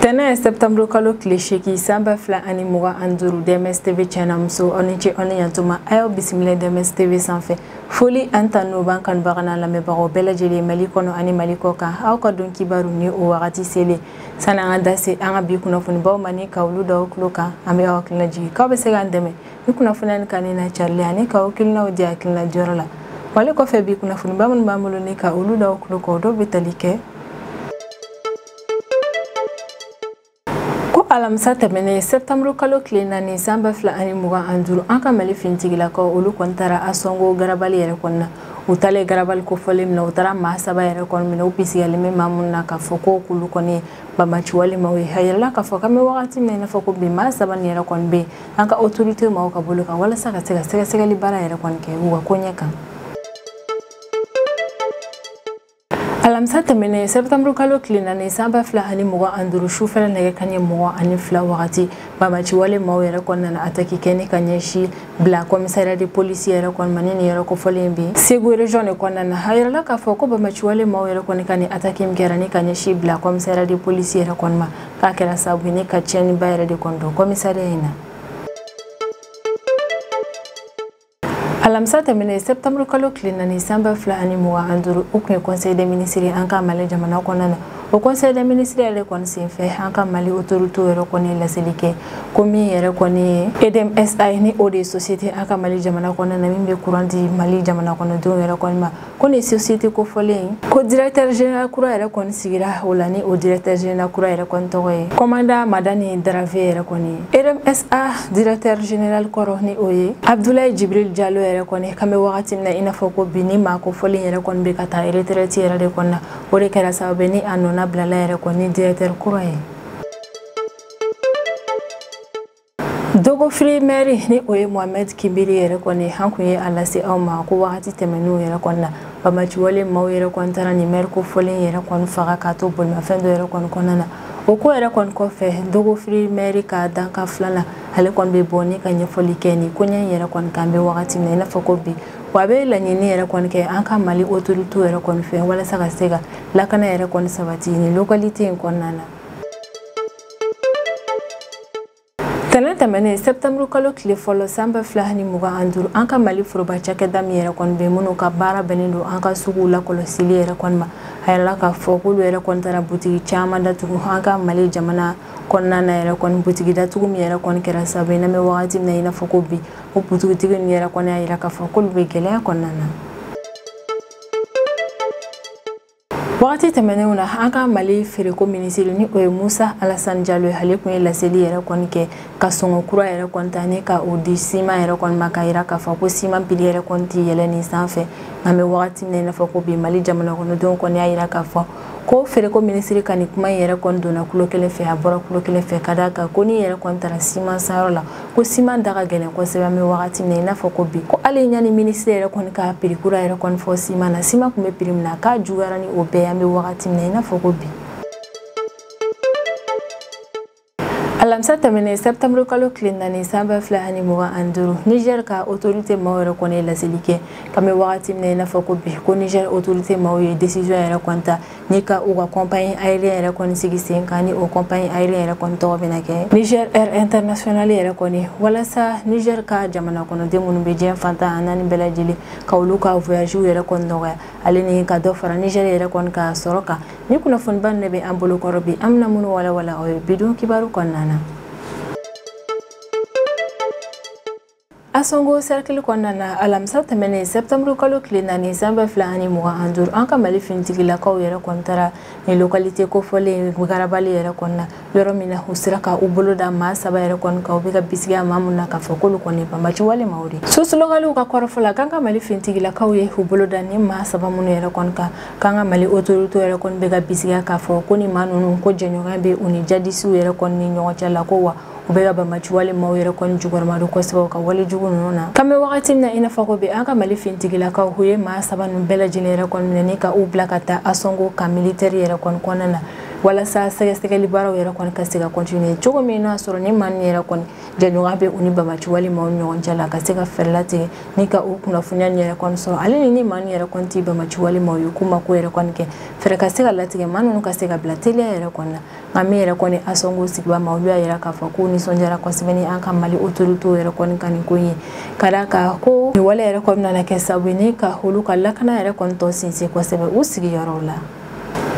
Tena septembre kalo cliché ki samba fla ani muga anduru DMS TV channel muso oniche oniyantuma ayo bisimile DMS TV sanfɛ foli anta no ban kan bagana la mebago belajele mali kono ani mali ko kan aw ka don kibaru ni o wagati sele sananga dase anga bi kuna funi baw mani kawlu daw kloka ambe aw kilna jigi ka be se ga ndeme bi kuna funan kanina charlie ani ka kilna o dia kilna jorala wale ko fe bi kuna funi bamun mamulo ni ka ulu daw kloko do bitalike alamsa tɛmɛnen septembre kalo tile naani samba fila ani mugan ani duuru an ka mali fintigilakaw olu kɔni taara asɔngo garabali yɛrɛ kɔni na u talen garabali kofɔlen min na u taara maa saba yɛrɛ kɔni minɛ u bisigalen bɛ maa minnu na k'a fɔ ko k'olu kɔni ye bamaci walimaw ye a yirala k'a fɔ k'an bɛ wagati min na i n'a fɔ ko bi maa saba nin yɛrɛ kɔni bɛ yen an ka autorité maaw ka bolo kan walasa ka se ka sɛgɛsɛgɛli baara yɛrɛ kɔni kɛ u ka koɲɛ kan. alamsa tɛmɛnen septembre kalo tile naani samba fila ani mugan ani duuru sufɛla nɛgɛ kanɲɛ mugan ani fila wagati bamaci walimaw yɛrɛ kɔni nana ataki kɛ ni ka ɲɛsi bila commissariat de police yɛrɛ kɔni ma ni nin yɛrɛ kofɔlen bɛ Segu région de kɔnɔna na a yirala k'a fɔ ko bamaci walimaw yɛrɛ kɔni ka nin ataki min kɛra ni ka ɲɛsi bila commissariat de police yɛrɛ kɔni ma k'a kɛra sababu ni ka tiɲɛniba yɛrɛ de kɔni don commissariat in na. alamsa tɛmɛnen septembre kalo tile naani samba fila ani mugan ani duuru o kun ye conseil des ministres an ka mali jamana kɔnɔna na o conseil des ministres yɛrɛ kɔni senfɛ an ka mali autorité yɛrɛ kɔni ye laseli kɛ ko min yɛrɛ kɔni ye EDMSA ni o de ye société an ka mali jamana kɔnɔna na min bɛ courant di mali jamana kɔnɔdenw yɛrɛ kɔni ma ko nin société kofɔlen ko directeur général kura yɛrɛ kɔni sigira o la ni o directeur général kura yɛrɛ kɔni tɔgɔ ye commandant Madani Darave yɛrɛ kɔni ye EDMSA directeur général kɔrɔ ni o ye Abdoulaye Djibril Diallo yɛrɛ kɔni kan bɛ wagati min na i n'a fɔ ko bi ni maa kofɔlen yɛrɛ kɔni bɛ ka taa retraite yɛrɛ de kɔni na o de kɛra sababu ni a nɔna bilala yɛrɛ kɔni directeur kura ye. Dogo Free Mary ni o ye Mohamed Kibiri yɛrɛ kɔni an kun ye a lase aw ma ko wagati tɛmɛnenw yɛrɛ kɔni na bamaci walimaw yɛrɛ kɔni taara nin maire kofɔlen yɛrɛ kɔni faga k'a to bolimafɛn dɔ yɛrɛ kɔni kɔnɔna na o ko yɛrɛ kɔni kɔfɛ Dogo Free Mary ka danka filanan ale kɔni bɛ bɔ ni ka ɲɛfɔli kɛ ni koɲɛ yɛrɛ kɔni kan bɛ wagati min na i n'a fɔ ko bi wa a bɛ laɲini yɛrɛ kɔni kɛ an ka mali autorité yɛrɛ kɔni fɛ walasa ka se ka lakana yɛrɛ kɔni sabati ni localité in kɔnɔna na. tɛnɛ tɛmɛnen septembre kalo tile fɔlɔ samba fila ani mugan ani duuru an ka mali foroba cakɛda min yɛrɛ kɔni bɛ minnu ka baara bɛnnen don an ka suguw lakɔlɔsili yɛrɛ kɔni ma a yɛrɛla k'a fɔ k'olu yɛrɛ kɔni taara butigi caman datugu an ka mali jamana kɔnɔna na yɛrɛ kɔni butigi datugu min yɛrɛ kɔni kɛra sababu ye n'an bɛ wagati min na i n'a fɔ ko bi o butigitigi ninnu yɛrɛ kɔni y'a yira k'a fɔ k'olu bɛ gɛlɛya kɔnɔna na. wagati tɛmɛnenw na an ka mali feereko minisiri ni o ye Musa Alassane Diallo ye ale kun ye laseli yɛrɛ kɔni kɛ ka sɔngɔ kura yɛrɛ kɔni ta ni ka o di siman yɛrɛ kɔni ma k'a yira k'a fɔ ko siman pili yɛrɛ kɔni tɛ yɛlɛ nin sanfɛ nka an bɛ wagati min na i n'a fɔ ko bi mali jamana kɔnɔdenw kɔni y'a yira k'a fɔ ko feereko minisiri ka nin kuma in yɛrɛ kɔni donna kulo kelen fɛ a bɔra kulo kelen fɛ ka d'a kan ko ni yɛrɛ kɔni taara siman sanyɔrɔ la ko siman da ka gɛlɛn kosɛbɛ an bɛ wagati min na i n'a fɔ ko bi ko hali ɲani minisiri yɛrɛ kɔni ka prix kura yɛrɛ kɔni fɔ siman na siman kun bɛ prix min na k'a juguyara ni o bɛɛ ye an bɛ wagati min na i n'a fɔ ko bi. alamisa tɛmɛnen septembre kalo tile naani samba fila ani mugan ani duuru Niger ka autorité maaw yɛrɛ kɔni ye laseli kɛ ka bɛ wagati min na i n'a fɔ ko bi ko Niger autorité maaw ye décision yɛrɛ kɔni ta ni ka u ka compagnie aérienne yɛrɛ kɔni sigi sen kan ni o compagnie aérienne yɛrɛ kɔni tɔgɔ bɛna kɛ Niger Air International yɛrɛ kɔni walasa Niger ka jamana kɔnɔden minnu bɛ diɲɛ fantan a naani bɛɛ lajɛlen ka olu ka voyage yɛrɛ kɔni nɔgɔya ale ni ka dɔ fara Niger yɛrɛ kɔni ka sɔrɔ kan ni kunnafoniba de bɛ an bolo kɔrɔ bi an bɛna minnu walawala aw ye bidon kibaru kɔnɔna na. Asongo cercle kɔnɔna na alamisa tɛmɛnen septembre kalo tile naani samba fila ani mugan ani duuru an ka mali finitigilakaw yɛrɛ kɔni taara ni localité kofɔlen garabali yɛrɛ kɔni na yɔrɔ min na u sera ka u bolo da maa saba yɛrɛ kɔni kan u bɛ ka bisigiya maa min na k'a fɔ k'olu kɔni ye bamaci walimaw de sosolokaliw ka kɔrɔfɔ la k'an ka mali finitigilakaw ye u bolo da ni maa saba minnu yɛrɛ kɔni kan k'an ka mali autorité yɛrɛ kɔni bɛ ka bisigiya k'a fɔ ko ni maa ninnu ko jɛɲɔgɔn bɛ u ni jadisiw yɛrɛ kɔni ni ɲɔgɔn cɛ la ko wa u bɛ ka bamaci walimaw yɛrɛ kɔni jugɔrɔma don kosɛbɛ ka wale jugu ninnu na kan bɛ wagati min na i n'a fɔ ko bi an ka mali finitigilakaw u ye maa saba ninnu bɛɛ lajɛlen yɛrɛ kɔni minɛ ni ka u bila ka taa Asongo ka militaire yɛrɛ kɔni kɔnɔna na wala sa sɛgɛsɛgɛli baaraw yɛrɛ kɔni ka se ka continuer cogo min n'a sɔrɔ ni maa min yɛrɛ kɔni jɛɲɔgɔnya bɛ u ni Bamaci walima ɲɔgɔn cɛ la ka se ka fɛɛrɛ latigɛ ni ka o kunnafoniya yɛrɛ kɔni sɔrɔ ale ni maa min yɛrɛ kɔni ti Bamaci walima o ye kuma ko yɛrɛ kɔni kɛ fɛɛrɛ ka se ka latigɛ maa ninnu ka se ka bila teliya yɛrɛ kɔni na nka min yɛrɛ kɔni Asongo sigibaa ma olu y'a yira k'a fɔ k'u nisɔndiyara kosɛbɛ ni an ka Mali autorités yɛrɛ kɔni ka nin ko ye ka d'a kan ko nin wale yɛrɛ kɔni nana kɛ sababu ye ni ka olu ka lakana yɛrɛ kɔni tɔ sinsin kosɛbɛ u sigiyɔrɔw la.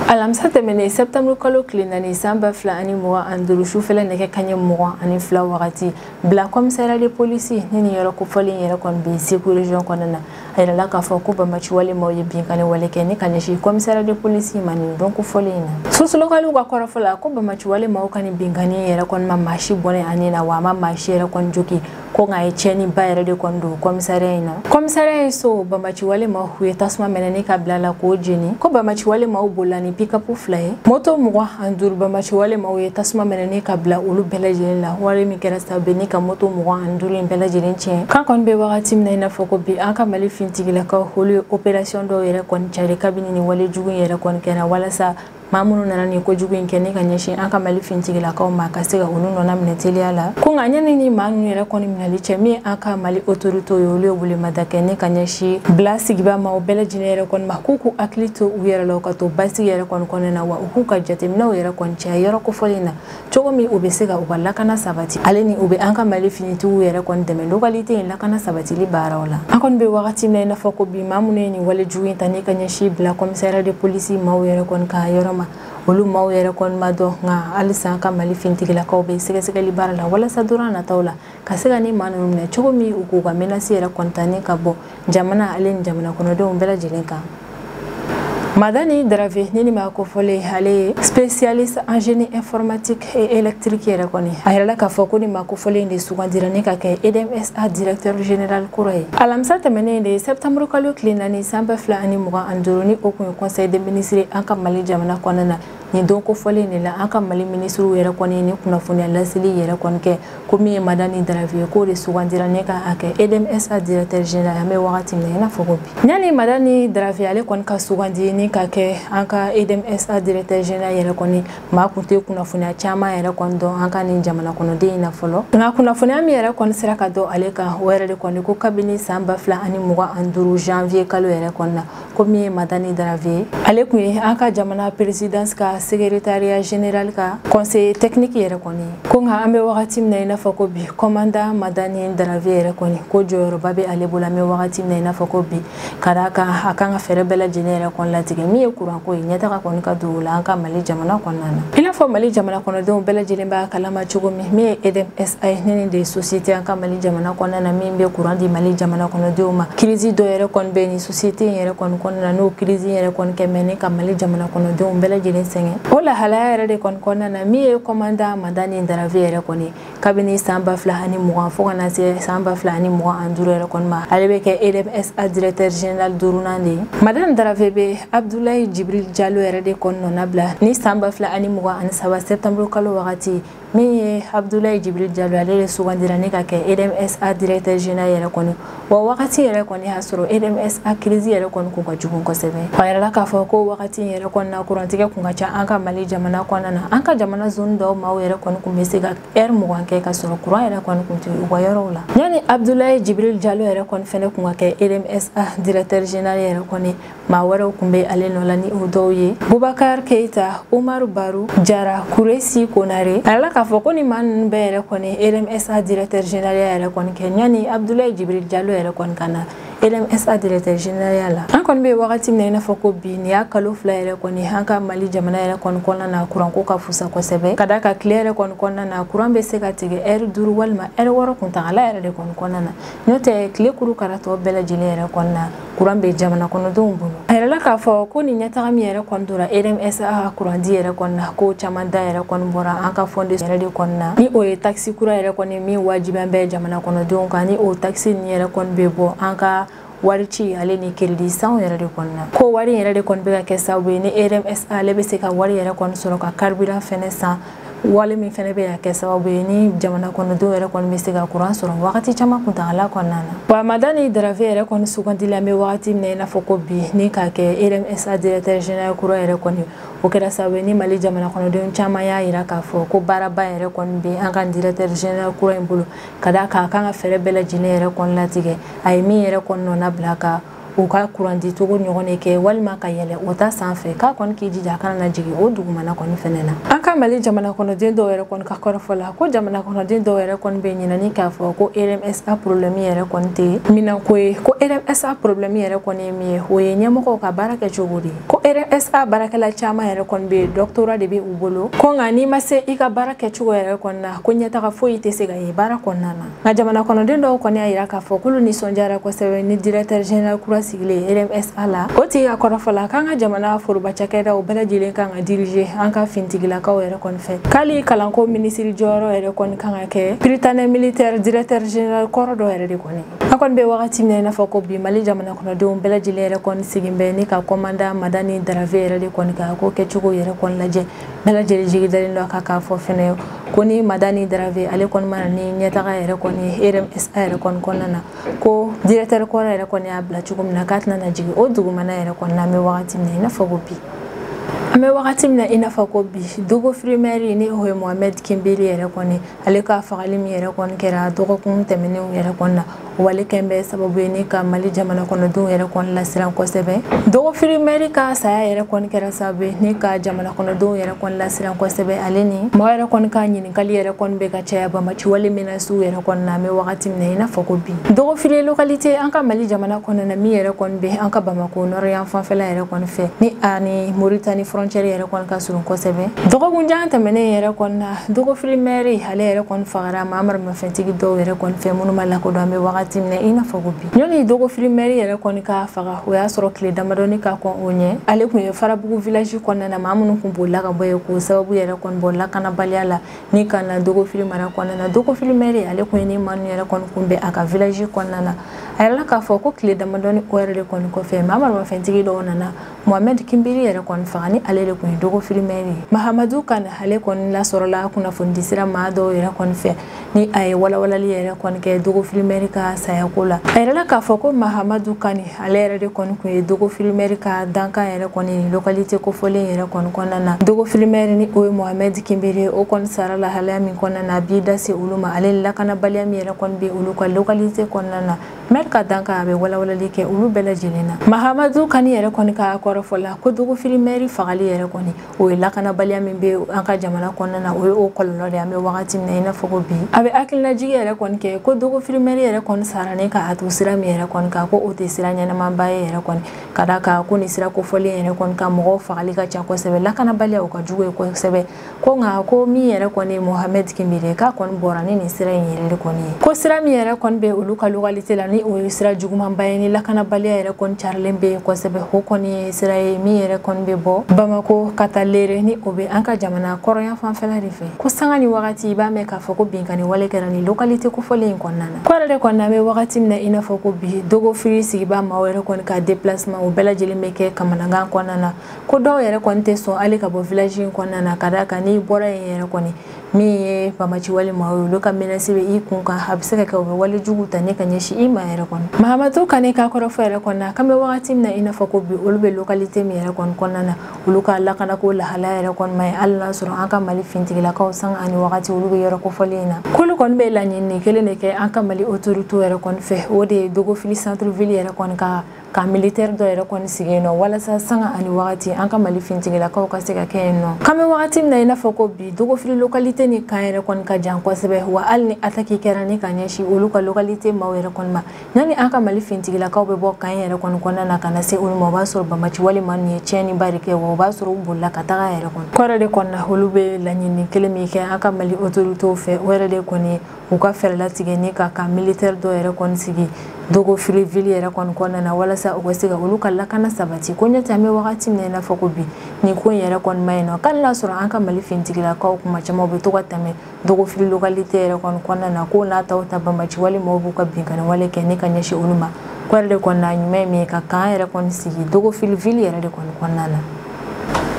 Alamisa tɛmɛnen septembre kalo tile 4 san 2025 sufɛla nɛgɛ kanɲɛ 22 wagati bila commissariat de police ni nin yɔrɔ kofɔlen yɛrɛ kɔni bɛ Segu région kɔnɔna na a yirala k'a fɔ ko Bamaci walemaw ye binkani wale kɛ ni ka ɲɛsin commissariat de police ma nin don kofɔlen in na. Sosolokaliw ka kɔrɔfɔ la ko Bamaci walemaw ka nin binkani yɛrɛ kɔni ma maa si bɔnɛ ani na wa a ma maa si yɛrɛ kɔni jogi ko nka a ye tiɲɛni ba yɛrɛ de kɔni don commissariat in na. Commissariat ye so Bamaci walemaw u ye tasuma minɛ ni ka bila la k'o jeni ko Bamaci walemaw bolila ni pick-up fila ye moto 25 Bamaci walemaw ye tasuma minɛ ni ka bila olu bɛɛ lajɛlen la wale min kɛra sababu ni ka moto 25 in bɛɛ lajɛlen tiɲɛ kan kɔni bɛ wagati min na i n'a fɔ ko bi an ka Mali fintigilakaw olu ye opération dɔw yɛrɛ kɔni cari kabini ni wale jugu yɛrɛ kɔni kɛra walasa maa minnu nana nin kojugu in kɛ ni ka ɲɛsin an ka Mali fintigilakaw ma ka se ka olu nɔna minɛ teliya la ko nka ɲani ni maa ninnu yɛrɛ kɔni minɛli cɛ min an ka Mali autorités ye olu ye welemada kɛ ni ka ɲɛsin bila sigibaa ma o bɛɛ lajɛlen yɛrɛ kɔni ma k'u k'u hakili to u yɛrɛ la u ka to basigi yɛrɛ kɔni kɔnɔna na wa u k'u ka jateminɛw yɛrɛ kɔni caya yɔrɔ kofɔlen na cogo min u bɛ se ka u ka lakana sabati ale ni u bɛ an ka Mali finitigiw yɛrɛ kɔni dɛmɛ localité in lakana sabatili baaraw la an kɔni bɛ wagati min na i n'a fɔ ko bi maa minnu ye nin wale jugu in ta ni ka ɲɛsin bila commissariat de police maaw yɛrɛ kɔni ka yɔrɔ ma olu maaw yɛrɛ kɔni ma dɔn nka halisa an ka Mali fintigilakaw bɛ sɛgɛsɛgɛli baara la walasa dɔrɔn nataw la ka se ka ni maa ninnu minɛ cogo min u k'u ka menace yɛrɛ kɔni ta ni ka bɔ jamana ale ni jamana kɔnɔdenw bɛɛ lajɛlen kan. Madani Dravé ni ma kofɔle ale ye spécialiste en génie informatique et électrique yɛrɛ kɔni a yirala k'a fɔ ko ni ma kofɔlen de sugandira ni ka kɛ EDMSA directeur général kura ye alamisa tɛmɛnen de septembre kalo tile 4 san 2025 ni o kun ye conseil des ministres an ka Mali jamana kɔnɔna na nin don kofɔlen de la an ka Mali ministres yɛrɛ kɔni ni kunnafoniya laseli yɛrɛ kɔni kɛ ko min ye Madani Dravé k'o de sugandira ni ka kɛ EDMSA directeur général an bɛ wagati min na i n'a fɔ ko bi ɲani Madani Dravé ale kɔni ka sugandi ni ka kɛ an ka EDMSA directeur général yɛrɛ kɔni maa kun tɛ kunnafoniya caman yɛrɛ kɔni dɔn an ka nin jamana kɔnɔden in na fɔlɔ nka kunnafoniya min yɛrɛ kɔni sera ka dɔn ale kan o yɛrɛ de kɔni ko kabini san 2025 janvier kalo yɛrɛ kɔni na ko min ye Madani Dravé ale kun ye an ka jamana présidence ka secrétariat général ka conseiller technique yɛrɛ kɔni ko nka an bɛ wagati min na i n'a fɔ ko bi commandant Madani Dravé yɛrɛ kɔni ko jɔyɔrɔba bɛ ale bolo an bɛ wagati min na i n'a fɔ ko bi ka d'a kan a kan ka fɛɛrɛ bɛɛ lajɛlen yɛrɛ kɔni latigɛ min ye courant ko ye ɲɛtaga kɔni ka don o la an ka Mali jamana kɔnɔna na i n'a fɔ Mali jamana kɔnɔdenw bɛɛ lajɛlen b'a kalama cogo min ye EDMSA ye ni de société an ka Mali jamana kɔnɔna na min bɛ courant di Mali jamana kɔnɔdenw ma crise dɔ yɛrɛ kɔni bɛ ni société in yɛrɛ kɔni kɔnɔna na n'o crise yɛrɛ kɔni kɛmɛ ni ka Mali jamana kɔnɔdenw bɛɛ lajɛlen sɛgɛn o lahalaya yɛrɛ de kɔni kɔnɔna na min ye commandant Madani Dravé yɛrɛ kɔni kabini san 2020 fo ka na se san 2025 yɛrɛ kɔni ma ale bɛ kɛ EDMSA directeur général duurunan de ye Madani Dravé bɛ Abdoulaye Djibril Diallo yɛrɛ de kɔni nɔna bila ni san 2023 septembre kalo wagati min ye Abdoulaye Djibril Diallo ale de sugandira ni ka kɛ EDMSA directeur général yɛrɛ kɔni wa wagati yɛrɛ kɔni y'a sɔrɔ EDMSA crise yɛrɛ kɔni kun ka jugu kosɛbɛ a yirala k'a fɔ ko wagati yɛrɛ kɔni na kurantigɛ kun ka ca an ka Mali jamana kɔnɔna na an ka jamana zone dɔw maaw yɛrɛ kɔni kun bɛ se ka heure 20 kɛ ka sɔrɔ courant yɛrɛ kɔni kun tɛ u ka yɔrɔw la yani Abdoulaye Djibril Diallo yɛrɛ kɔni fɛnɛ kun ka kɛ EDMSA directeur général yɛrɛ kɔni maa wɛrɛw kun bɛ ale nɔ la ni o dɔw ye Boubacar Keita Umaru Baru Jara Kuresi Konare a yirala k'a fɔ ko ni maa ninnu bɛɛ yɛrɛ kɔni EDMSA directeur général yɛrɛ kɔni kɛ yani Abdoulaye Djibril Diallo yɛrɛ kɔni ka na EDMSA directeur général la an kɔni bɛ wagati min na i n'a fɔ ko bi ni y'a kalo 2 yɛrɛ kɔni an ka Mali jamana yɛrɛ kɔni kɔnɔna na courant ko ka fusa kosɛbɛ ka d'a kan tile yɛrɛ kɔni kɔnɔna na courant bɛ se ka tigɛ heure 5 walima heure 6 kuntagala yɛrɛ de kɔni kɔnɔna na n'o tɛ tile kuru karatɔ bɛɛ lajɛlen yɛrɛ kɔnɔna na courant bɛ jamana kɔnɔdenw bolo a yirala k'a fɔ ko ni ɲɛtaga min yɛrɛ kɔni tora EDMSA courant di yɛrɛ kɔni na ko caman da yɛrɛ kɔni bɔra an ka fondation yɛrɛ de kɔni na ni o ye taxe kura yɛrɛ kɔni min wajibiyan bɛ jamana kɔnɔdenw kan ni o taxe ni yɛrɛ kɔni bɛ bɔ an ka wari ci ale ni crédit sanw yɛrɛ de kɔni na ko wari yɛrɛ de kɔni bɛ ka kɛ sababu ye ni EDMSA ale bɛ se ka wari yɛrɛ kɔni sɔrɔ ka carburant fɛnɛ san wale min fɛnɛ bɛ ya kɛ sababu ye ni jamana kɔnɔdenw yɛrɛ kɔni bɛ se ka kuran sɔrɔ wagati caman kuntagala kɔnɔna na. Wa Madani Darafe yɛrɛ kɔni sugandila bɛ wagati min na i n'a fɔ ko bi ni k'a kɛ RMSA directeur général kura yɛrɛ kɔni o kɛra sababu ye ni Mali jamana kɔnɔdenw caman y'a yira k'a fɔ ko baaraba yɛrɛ kɔni bɛ an ka directeur général kura in bolo ka d'a kan a kan ka fɛɛrɛ bɛɛ lajɛlen yɛrɛ kɔni latigɛ a ye min yɛrɛ kɔni nɔ bila ka u ka kuran di cogo ɲɔgɔn de kɛ walima ka yɛlɛ o ta sanfɛ k'a kɔni k'i jija a kana na jigin o dugumana kɔni fɛnɛ na. An ka Mali jamana kɔnɔden dɔw yɛrɛ kɔni ka kɔrɔfɔ la ko jamana kɔnɔden dɔw yɛrɛ kɔni bɛ ɲinani k'a fɔ ko RMSA problème yɛrɛ kɔni tɛ minanko ye ko RMSA problème yɛrɛ kɔni ye min ye o ye ɲɛmɔgɔw ka baara kɛ cogo de ye ko RMSA baarakɛla caman yɛrɛ kɔni bɛ doctorat de bɛ u bolo ko nka n'i ma se i ka baara kɛcogo yɛrɛ kɔni na ko ɲɛtaga foyi tɛ se ka ye baara kɔnɔna na nka jamana kɔnɔden dɔw kɔni y'a yira k'a fɔ k'olu nisɔndiyara kosɛbɛ ni directeur général kura sigilen RMSA la o tigi ka kɔrɔfɔ la k'an ka jamana foroba cakɛdaw bɛɛ lajɛlen kan ka diriger an ka fintigilakaw yɛrɛ kɔni fɛ k'ali kalanko minisiri jɔyɔrɔ yɛrɛ kɔni kan ka kɛ prytanne militaire directeur général kɔrɔ dɔ yɛrɛ de kɔni an kɔni bɛ wagati min na i n'a fɔ ko bi Mali jamana kɔnɔdenw bɛɛ lajɛlen yɛrɛ kɔni sigin bɛ ni ka commandant Madani Darafe yɛrɛ de kɔni ka ko kɛcogo yɛrɛ kɔni lajɛ bɛɛ lajɛlen jigi dalen don a kan k'a fɔ fɛnɛ ko ni Madani Darafe ale kɔni mana ni ɲɛtaga yɛrɛ kɔni ye RMSA yɛrɛ kɔni kɔnɔna na ko directeur kɔrɔ yɛrɛ kɔni y'a bila cogo min na k'a tɛna na jigin o dugumana yɛrɛ kɔni na an bɛ wagati min na i n'a fɔ ko bi an bɛ wagati min na i n'a fɔ ko bi Dogo Firimɛri ni o ye Mohamed Kimbiri yɛrɛ kɔni ale ka fagali min yɛrɛ kɔni kɛra dɔgɔkun tɛmɛnenw yɛrɛ kɔni na wale kɛn bɛ sababu ye ni ka Mali jamana kɔnɔdenw yɛrɛ kɔni lasiran kosɛbɛ Dogo Firimɛri ka saya yɛrɛ kɔni kɛra sababu ye ni ka jamana kɔnɔdenw yɛrɛ kɔni lasiran kosɛbɛ ale ni mɔgɔ yɛrɛ kɔni ka ɲininkali yɛrɛ kɔni bɛ ka caya bamaci wale menaces yɛrɛ kɔni na an bɛ wagati min na i n'a fɔ ko bi Dogo Firi localité an ka Mali jamana kɔnɔ na min yɛrɛ kɔni bɛ an ka Bamako nord yan fanfɛla yɛrɛ kɔni fɛ ni ani Mauritanie frontière yɛrɛ kɔni ka surun kosɛbɛ dɔgɔkunjan tɛmɛnen yɛrɛ kɔni na Dogo Firimɛri ale yɛrɛ kɔni fagara Mahamar mafɛntigi dɔw yɛrɛ kɔni fɛ minnu ma lakodɔn an bɛ wagati min na i n'a fɔ ko bi ɲɔni Dogo Firimɛri yɛrɛ kɔni ka faga o y'a sɔrɔ tile damadɔni ka kɔn o ɲɛ ale kun ye Farabugu village kɔnɔna na maa minnu kun bolila ka bɔ ye k'o sababu yɛrɛ kɔni bɔ lakanabaliya la ni ka na Dogo Firi mara kɔnɔna na Dogo Firimɛri ale kun ye ni maa ninnu yɛrɛ kɔni kun bɛ a ka village kɔnɔna na a yɛrɛ la k'a fɔ ko tile damadɔni o yɛrɛ de kɔni kɔfɛ Mahamar mafɛntigi dɔw nana Mohamed Kimbiri yɛrɛ kɔni faga ni ale de kun ye Dogo Firimɛri Mahamadu Kane ale kɔni lasɔrɔla kunnafoni sira maa dɔw yɛrɛ kɔni fɛ ni a ye walawalali yɛrɛ kɔni kɛ Dogo Firimɛri ka sayako la a yɛrɛ la k'a fɔ ko Mahamadu Kane ale yɛrɛ de kɔni kun ye Dogo Firimɛri ka dankan yɛrɛ kɔni ni localité kofɔlen yɛrɛ kɔni kɔnɔna na Dogo Firimɛri ni o ye Mohamed Kimbiri o kɔni sara lahalaya min kɔnɔna na a b'i da se olu ma ale lakanabaliya min yɛrɛ kɔni bɛ olu ka localité kɔnɔna na maire ka dankan a bɛ walawalali kɛ olu bɛɛ lajɛlen na Mahamadu Kane yɛrɛ kɔni ka kɔrɔfɔ la ko Dogo Firimɛri fagali yɛrɛ kɔni o ye lakanabaliya min bɛ an ka jamana kɔnɔna na o ye o kɔlɔlɔ de an bɛ wagati min na i n'a fɔ ko bi a bɛ hakilinajigi yɛrɛ kɔni kɛ ko Dogo Firimɛri yɛrɛ kɔni sara ni ka hatu sira min yɛrɛ kɔni kan ko o tɛ sira ɲɛnamaba ye yɛrɛ kɔni ka d'a kan ko nin sira kofɔlen yɛrɛ kɔni ka mɔgɔw fagali ka ca kosɛbɛ lakanabaliya o ka jugu ye kosɛbɛ ko nka ko min yɛrɛ kɔni ye Mohamed Kimbiri k'a kɔni bɔra ni nin sira in yɛrɛ de kɔni ye ko sira min yɛrɛ kɔni bɛ olu ka localité la ni o ye sira jugumanba ye ni lakanabaliya yɛrɛ kɔni carilen bɛ yen kosɛbɛ o kɔni ye sira ye min yɛrɛ kɔni bɛ bɔ Bamako ka taa Lere ni o bɛ an ka jamana kɔrɔyan fanfɛla de fɛ ko sanga ni wagati i b'a mɛn k'a fɔ ko binkani wale kɛra ni localité kofɔlen in kɔnɔna na ko yɛrɛ de kɔni na bɛ wagati min na i n'a fɔ ko bi Dogo Firi sigibaa maaw yɛrɛ kɔni ka déplacement o bɛɛ lajɛlen bɛ kɛ kamanagan kɔnɔna na ko dɔw yɛrɛ kɔni tɛ sɔn hali ka bɔ village in kɔnɔna na ka d'a kan n'i bɔra yen yɛrɛ kɔni min ye bamaci wale maaw ye olu ka menace bɛ i kun kan a bɛ se ka kɛ u bɛ wale jugu ta ne ka ɲɛsin i ma yɛrɛ kɔni Mahamadu Kane ka kɔrɔfɔ yɛrɛ kɔni na k'an bɛ wagati min na i n'a fɔ ko bi olu bɛ localité min yɛrɛ kɔni kɔnɔna na olu ka lakanako lahalaya yɛrɛ kɔni ma ye hali n'a sɔrɔ an ka Mali fintigilakaw sanga ani wagati olu bɛ yɔrɔ kofɔlen in na k'olu kɔni bɛ laɲini kelen de kɛ an ka Mali autorité yɛrɛ kɔni fɛ o de ye Dogo Firi centre ville yɛrɛ kɔni ka militaire dɔ yɛrɛ kɔni sigi yen nɔ walasa sanga ani wagati an ka Mali fintigilakaw ka se ka kɛ yen nɔ k'an bɛ wagati min na i n'a fɔ ko bi Dogo Firi localité ni kan yɛrɛ kɔni ka jan kosɛbɛ wa hali ni attaque kɛra ni ka ɲɛsin olu ka localité maaw yɛrɛ kɔni ma yanni an ka Mali fintigilakaw bɛ bɔ kan yɛrɛ kɔni kɔnɔna na ka na se olu ma o b'a sɔrɔ bamaci walima ninnu ye tiɲɛniba de kɛ wa o b'a sɔrɔ u bolila ka taga yɛrɛ kɔni kɔrɔ de kɔni na olu bɛ laɲini kelen min kɛ an ka Mali autorité fɛ o yɛrɛ de kɔni u ka fɛɛrɛ latigɛ ni ka kan militaire dɔ yɛrɛ kɔni sigi Dogo Firi ville yɛrɛ kɔni kɔnɔna na walasa u ka se ka olu ka lakana sabati ko ɲɛtɛ an bɛ wagati min na i n'a fɔ ko bi nin ko in yɛrɛ kɔni ma yen nɔ k'ali n'a sɔrɔ an ka Mali fintigilakaw kuma caman u bɛ to ka tɛmɛ Dogo Firi localité yɛrɛ kɔni kɔnɔna na ko n'a taw ta bamaci wale maaw b'u ka binkani wale kɛ ni ka ɲɛsin olu ma ko yɛrɛ de kɔni na ɲuman ye min ye ka kan yɛrɛ kɔni sigi Dogo Firi ville yɛrɛ de kɔni kɔnɔna na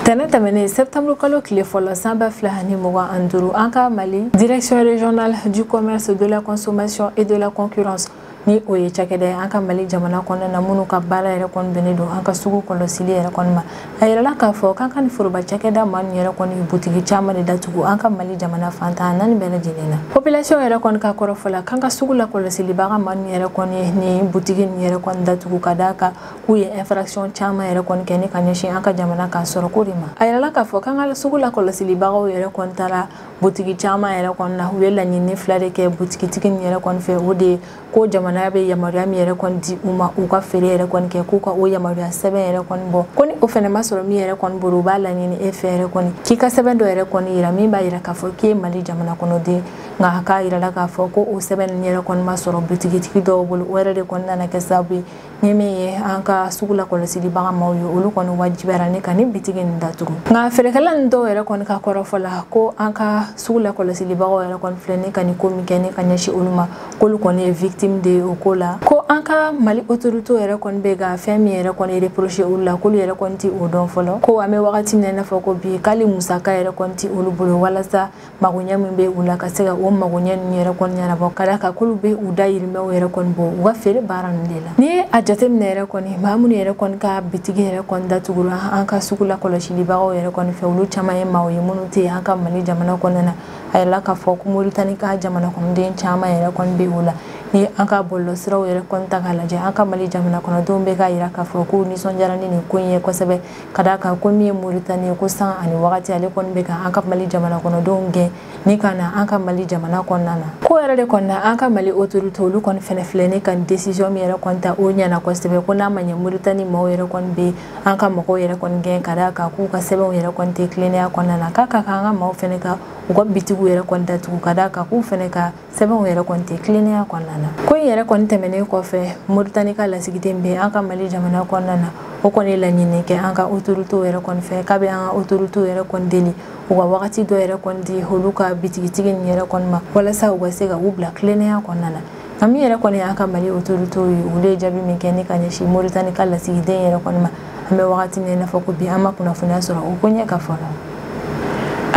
Tɛnɛn septembre kalo tile fɔlɔ san 2025 an ka Mali direction régionale du commerce, de la consommation et de la concurrence ni o ye cakɛda an ka Mali jamana kɔnɔna na minnu ka baara yɛrɛ kɔni bɛnnen don an ka sugu kɔlɔsili yɛrɛ kɔni ma a yirala k'a fɔ k'an ka ni foroba cakɛda ma ni yɛrɛ kɔni butigi caman de datugu an ka Mali jamana fantan naani bɛɛ lajɛlen na population yɛrɛ kɔni ka kɔrɔfɔla k'an ka sugu la kɔlɔsilibaga ma ni yɛrɛ kɔni ni butigi ni yɛrɛ kɔni datugu ka d'a kan k'u ye infraction caman yɛrɛ kɔni kɛ ni ka ɲɛsin an ka jamana kan sɔrɔ ko de ma a yirala k'a fɔ k'an ka sugu la kɔlɔsilibagaw yɛrɛ kɔni taara butigi caman yɛrɛ kɔni na u ye laɲini fila de kɛ butigitigi ni yɛrɛ kɔni fɛ o de ko jamana bɛ yamaruya min yɛrɛ kɔni di u ma u ka feere yɛrɛ kɔni kɛ k'u ka o yamaruya sɛbɛn yɛrɛ kɔni bɔ ko ni o fɛnɛ ma sɔrɔ min yɛrɛ kɔni bolo u b'a laɲini e fɛ yɛrɛ kɔni k'i ka sɛbɛn dɔ yɛrɛ kɔni yira min b'a yira k'a fɔ k'i ye Mali jamana kɔnɔden nka k'a yirala k'a fɔ ko o sɛbɛn ni yɛrɛ kɔni ma sɔrɔ butigitigi dɔw bolo o yɛrɛ de kɔni nana kɛ sababu ye ni min ye an ka sugu la kɔlɔsilibaga maaw ye olu kɔni wajibiyara ne ka ni bitigi nin datugu nka feerekɛla ni dɔw yɛrɛ kɔni ka kɔrɔfɔla ko an ka sugu la kɔlɔsilibagaw yɛrɛ kɔni filɛ ne ka ni ko min kɛ ne ka ɲɛsin olu ma k'olu kɔni ye victime de ye o ko la ko an ka Mali autorité yɛrɛ kɔni bɛ ka fɛn min yɛrɛ kɔni reprocher olu la k'olu yɛrɛ kɔni ti o dɔn fɔlɔ ko an bɛ wagati min na i n'a fɔ ko bi k'ali musaka yɛrɛ kɔni ti olu bolo walasa magoɲɛ min bɛ u la ka se ka o magoɲɛ ninnu yɛrɛ kɔni ɲɛnabɔ ka d'a kan k'olu bɛ u dayirimɛw yɛrɛ kɔni bɔ u ka feere baara ninnu de la ni ye a jateminɛ yɛrɛ kɔni maa minnu yɛrɛ kɔni ka bitigi yɛrɛ kɔni datugura an ka sugu la kɔlɔsilibagaw yɛrɛ kɔni fɛ olu caman ye maaw ye minnu tɛ an ka Mali jamana kɔnɔna na a yirala k'a fɔ ko Moritani ka jamana kɔnɔden caman yɛrɛ kɔni bɛ o la ni an ka bɔlɔsiraw yɛrɛ kɔni ta k'a lajɛ an ka Mali jamana kɔnɔdenw bɛ k'a yira k'a fɔ k'u nisɔndiyara ni nin ko in ye kosɛbɛ ka d'a kan ko min ye Moritani ye ko san ani wagati ale kɔni bɛ ka an ka Mali jamana kɔnɔdenw gɛn ni ka na an ka Mali jamana kɔnɔna na ko yɛrɛ de kɔni na an ka Mali autorité olu kɔni fɛnɛ filɛ ne ka décision min yɛrɛ kɔni ta o ɲɛna kosɛbɛ ko n'a ma ɲɛ Moritani maaw yɛrɛ kɔni bɛ an ka mɔgɔw yɛrɛ kɔni gɛn ka d'a kan k'u ka sɛbɛnw yɛrɛ kɔni tɛ tilennenya kɔnɔna na k'a ka kan an ka maaw fɛnɛ ka u ka bitigiw yɛrɛ kɔni datugu ka d'a kan k'u fɛnɛ ka sɛbɛnw yɛrɛ kɔni tɛ tilennenya kɔnɔna na ko in yɛrɛ kɔni tɛmɛnen kɔfɛ Moritani ka lasigiden bɛ an ka Mali jamana kɔnɔna na o kɔni ye laɲini kɛ an ka autorité yɛrɛ kɔni fɛ k'a bɛ an ka autorité yɛrɛ kɔni deli u ka wagati dɔ yɛrɛ kɔni di olu ka bitigitigi ni yɛrɛ kɔni ma walasa u ka se ka u bila tilennenya kɔnɔna na nka min yɛrɛ kɔni an ka Mali autorité ye olu ye jaabi min kɛ ne ka ɲɛsin Moritani ka lasigiden yɛrɛ kɔni ma an bɛ wagati min na i n'a fɔ ko bi an ma kunnafoniya sɔrɔ o ko ɲɛ ka fɔ la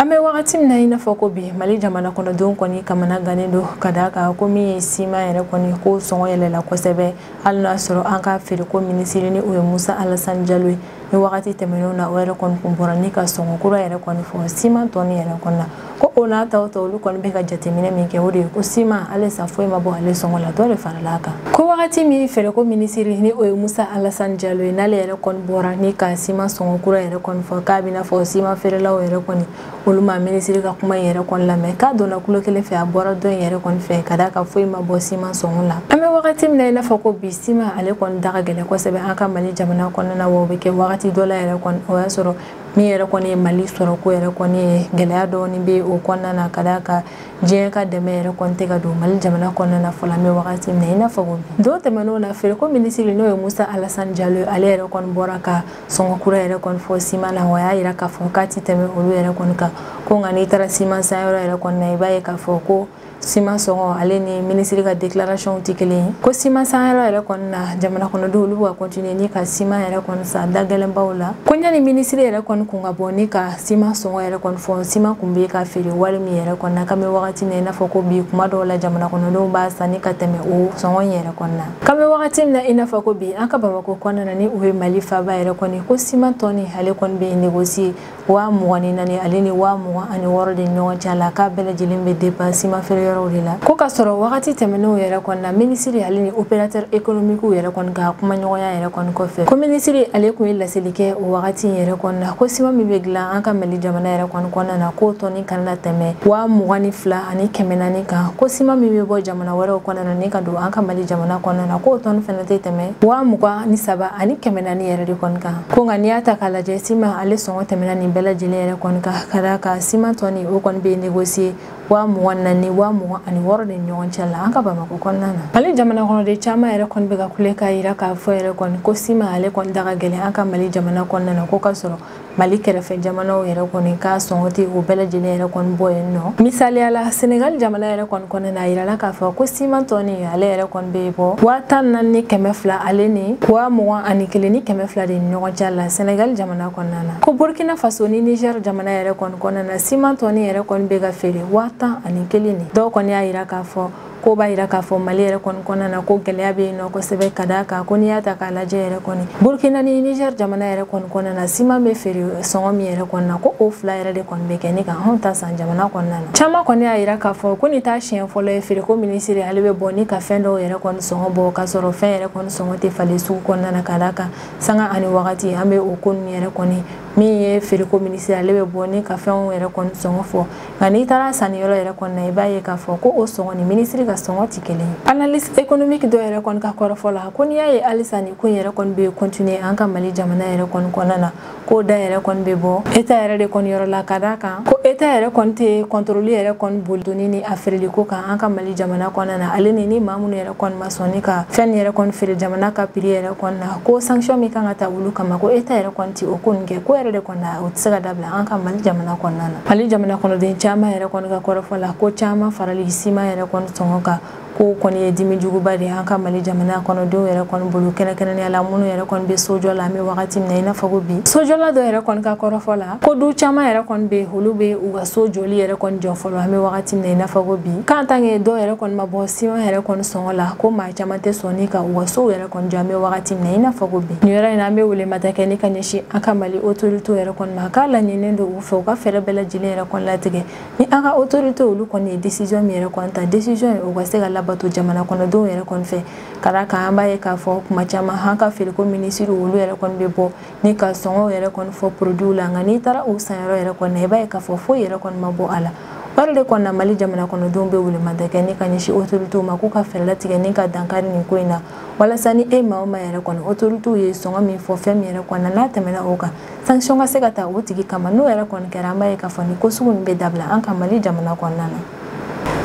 an bɛ wagati min na i n'a fɔ ko bi Mali jamana kɔnɔdenw kɔni kamana gannen don ka d'a kan ko min ye siman yɛrɛ kɔni ko sɔngɔ yɛlɛla kosɛbɛ hali n'a sɔrɔ an ka feereko minisiri ni o ye Musa Alassane Diallo ye ni wagati tɛmɛnenw na o yɛrɛ kɔni kun bɔra ni ka sɔngɔ kura yɛrɛ kɔni fɔ siman tɔni yɛrɛ kɔni na ko o n'a taw ta olu kɔni bɛ ka jateminɛ min kɛ o de ye ko siman halisa foyi ma bɔ ale sɔngɔ la dɔ de farala a kan ko wagati min feereko minisiri ni o ye Musa Alassane Diallo ye n'ale yɛrɛ kɔni bɔra ni ka siman sɔngɔ kura yɛrɛ kɔni fɔ k'a bɛ n'a fɔ siman feerelaw yɛrɛ kɔni olu ma minisiri ka kuma in yɛrɛ kɔni lamɛn k'a donna kulo kelen fɛ a bɔra dɔ in yɛrɛ kɔni fɛ ka d'a kan foyi ma bɔ siman sɔngɔ la an bɛ wagati min na i n'a fɔ ko bi siman ale kɔni da ka gɛlɛn kosɛbɛ an ka Mali jamana kɔnɔna na wa o bɛ kɛ wagati dɔ la yɛrɛ kɔni o y'a sɔrɔ min yɛrɛ kɔni ye Mali sɔrɔ ko yɛrɛ kɔni ye gɛlɛya dɔɔni bɛ o kɔnɔna na ka d'a kan diɲɛ ka dɛmɛ yɛrɛ kɔni tɛ ka don Mali jamana kɔnɔna na fɔlɔ an bɛ wagati min na i n'a fɔ ko bi dɔw tɛmɛn'o na feereko minisiri n'o ye Musa Alassane Diallo ye ale yɛrɛ kɔni bɔra ka sɔngɔ kura yɛrɛ kɔni fɔ siman na wa y'a yira k'a fɔ k'a ti tɛmɛ olu yɛrɛ kɔni kan ko nka n'i taara siman san yɔrɔ yɛrɛ kɔni na i b'a ye k'a fɔ ko siman sɔngɔ ale ni minisiri ka déclaration tɛ kelen ye ko siman san yɔrɔ yɛrɛ kɔni na jamana kɔnɔdenw olu bɛ ka continuer ni ka siman yɛrɛ kɔni san da gɛlɛnbaw la ko ɲani minisiri yɛrɛ kɔni kun ka bɔ ni ka siman sɔngɔ yɛrɛ kɔni fɔ siman kun bɛ ka feere wari min yɛrɛ kɔni na k'an bɛ wagati min na i n'a fɔ ko bi kuma dɔw la jamana kɔnɔdenw b'a san ni ka tɛmɛ o sɔngɔ in yɛrɛ kɔni na k'an bɛ wagati min na i n'a fɔ ko bi an ka Bamako kɔnɔna na ni o ye Mali faaba yɛrɛ kɔni ko siman tɔni ale kɔni bɛ négocier 24,000 ale ni 26,000 de ɲɔgɔn cɛ la k'a bɛɛ lajɛlen bɛ dépend siman feere yɔrɔw de la ko ka sɔrɔ wagati tɛmɛnenw yɛrɛ kɔni na minisiri ale ni opérateur économique yɛrɛ kɔni ka kuma ɲɔgɔnya yɛrɛ kɔni kɔfɛ ko minisiri ale kun ye laseli kɛ o wagati yɛrɛ kɔni na ko siman min bɛ dilan an ka Mali jamana yɛrɛ kɔni kɔnɔna na k'o tɔni kana tɛmɛ 22,000 ani 400 kan ko siman min bɛ bɔ jamana wɛrɛw kɔnɔna na ni ka don an ka Mali jamana kɔnɔna na k'o tɔni fɛnɛ tɛ tɛmɛ 23 ani 400 yɛrɛ de kɔni kan ko nka n'i y'a ta k'a lajɛ siman ale sɔngɔ tɛmɛna nin bɛɛ lajɛlen yɛrɛ kɔni kan ka d'a kan siman tɔni o kɔni bɛ négocier 24,000 ni 26,000 de ɲɔgɔn cɛ la an ka Bamako kɔnɔna na Mali jamana kɔnɔden caman yɛrɛ kɔni bɛ ka kule k'a yira k'a fɔ yɛrɛ kɔni ko siman ale kɔni da ka gɛlɛn an ka Mali jamana kɔnɔna na ko ka sɔrɔ Mali kɛrɛfɛ jamanaw yɛrɛ kɔni ka sɔngɔti o bɛɛ lajɛlen yɛrɛ kɔni bɔ yen nɔ. Misaliya la Senegal jamana yɛrɛ kɔni kɔnɔna a yirala k'a fɔ ko ciment tɔni ale yɛrɛ kɔni bɛ bɔ 14,200 ale ni 21,200 de ni ɲɔgɔn cɛ la Senegal jamana kɔnɔna na. Ko Burkina Faso ni Niger jamana yɛrɛ kɔni kɔnɔna na ciment tɔni yɛrɛ kɔni bɛ ka feere 11,000 ni. Dɔw kɔni y'a yira k'a fɔ ko b'a yira k'a fɔ Mali yɛrɛ kɔni kɔnɔna na ko gɛlɛya bɛ yen nɔ kosɛbɛ ka d'a kan ko n'i y'a ta k'a lajɛ yɛrɛ kɔni Burkina ni Niger jamana yɛrɛ kɔni kɔnɔna na ciment bɛ feere sɔngɔ min yɛrɛ kɔnɔna na ko o fila yɛrɛ de kɔni bɛ kɛ ne kan anw ta san jamana kɔnɔna na. Caman kɔni y'a yira k'a fɔ ko nin t'a siɲɛ fɔlɔ ye feereko minisiri ale bɛ bɔ ni ka fɛn dɔw yɛrɛ kɔni sɔngɔ bɔ ka sɔrɔ fɛn yɛrɛ kɔni sɔngɔ tɛ falen sugu kɔnɔna na ka d'a kan sanga ani wagati an bɛ o ko ninnu yɛrɛ kɔni min ye feereko minisiri ale bɛ bɔ ni ka fɛnw yɛrɛ kɔni sɔngɔ fɔ nka n'i taara sanniyɔrɔ yɛrɛ kɔni na i b'a ye k'a fɔ ko o sɔngɔ ni minisiri ka sɔngɔ tɛ kelen ye. Analyse économique dɔ yɛrɛ kɔni ka kɔrɔfɔ la ko n'i y'a ye halisa nin ko in yɛrɛ kɔni bɛ continuer an ka Mali jamana yɛrɛ kɔni kɔnɔna na ko da yɛrɛ kɔni bɛ bɔ État yɛrɛ de kɔni yɔrɔ la ka d'a kan ko État yɛrɛ kɔni tɛ contrôle yɛrɛ kɔni boli donni ni a feereliko kan an ka Mali jamana kɔnɔna na ale ni maa minnu yɛrɛ kɔni ma sɔn ni ka fɛn yɛrɛ kɔni feere jamana ka prix yɛrɛ kɔni na ko sanction min kan ka ta olu kama ko État yɛrɛ kɔni tɛ o ko nin kɛ ko yɛrɛ de kɔni o tɛ se ka dabila an ka Mali jamana kɔnɔna na. Mali jamana kɔnɔden caman yɛrɛ kɔni ka kɔrɔfɔ la ko caman farali ciment yɛrɛ kɔni sɔngɔ kan ko kɔni ye dimi juguba de an ka Mali jamana kɔnɔdenw yɛrɛ kɔni bolo kɛrɛnkɛrɛnnenya la minnu yɛrɛ kɔni bɛ sojɔ la an bɛ wagati min na i n'a fɔ ko bi sojɔla dɔ yɛrɛ kɔni ka kɔrɔfɔ la ko du caman yɛrɛ kɔni bɛ olu bɛ u ka so jɔli yɛrɛ kɔni jɔ fɔlɔ an bɛ wagati min na i n'a fɔ ko bi k'an tant que dɔw yɛrɛ kɔni ma bɔ ciment yɛrɛ kɔni sɔngɔ la ko maa caman tɛ sɔn ni ka u ka sow yɛrɛ kɔni jɔ an bɛ wagati min na i n'a fɔ ko bi nin yɔrɔ in na an bɛ welemada kɛ ni ka ɲɛsin an ka Mali autorité yɛrɛ kɔni ma k'a laɲininen don u fɛ u ka fɛɛrɛ bɛɛ lajɛlen yɛrɛ kɔni latigɛ ni an ka autorité olu kɔni ye décision min yɛrɛ kɔni ta décision u ka se ka labato jamana kɔnɔ denw yɛrɛ kɔni fɛ ka d'a kan an b'a ye k'a fɔ kuma caman an ka feereko minisiri olu yɛrɛ kɔni bɛ bɔ ni ka sɔngɔw yɛrɛ kɔni fɔ produit la nka n'i taara o sanyɔrɔ yɛrɛ kɔni na i b'a ye k'a fɔ foyi yɛrɛ kɔni ma bɔ a la. Bari de kɔni na Mali jamana kɔnɔdenw bɛ welemada kɛ ni ka ɲɛsin autorité ma k'u ka fɛɛrɛ latigɛ ni ka dankari nin ko in na walasa ni e maa o maa yɛrɛ kɔni autorité ye sɔngɔ min fɔ fɛn min yɛrɛ kɔni na n'a tɛmɛna o kan sanction ka se ka ta o tigi kama n'o yɛrɛ kɔni kɛra an b'a ye k'a fɔ ni ko sugu nin bɛ dabila an ka Mali jamana kɔnɔna na.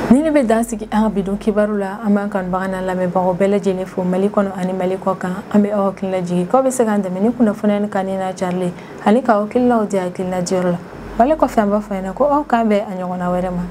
Ni ne bɛ dan sigi an ka bidon kibaru la an b'an kanubaga n'an lamɛnbagaw bɛɛ lajɛlen fo Mali kɔnɔ ani Mali kɔ kan an bɛ aw hakili lajigin k'aw bɛ se k'an dɛmɛ ni kunnafoniya ni kanni n'a carili ani k'aw hakilinaw di hakilina diyɔrɔ la wale kɔfɛ an b'a fɔ ɲɛna ko aw k'an bɛn a ɲɔgɔnna wɛrɛ ma.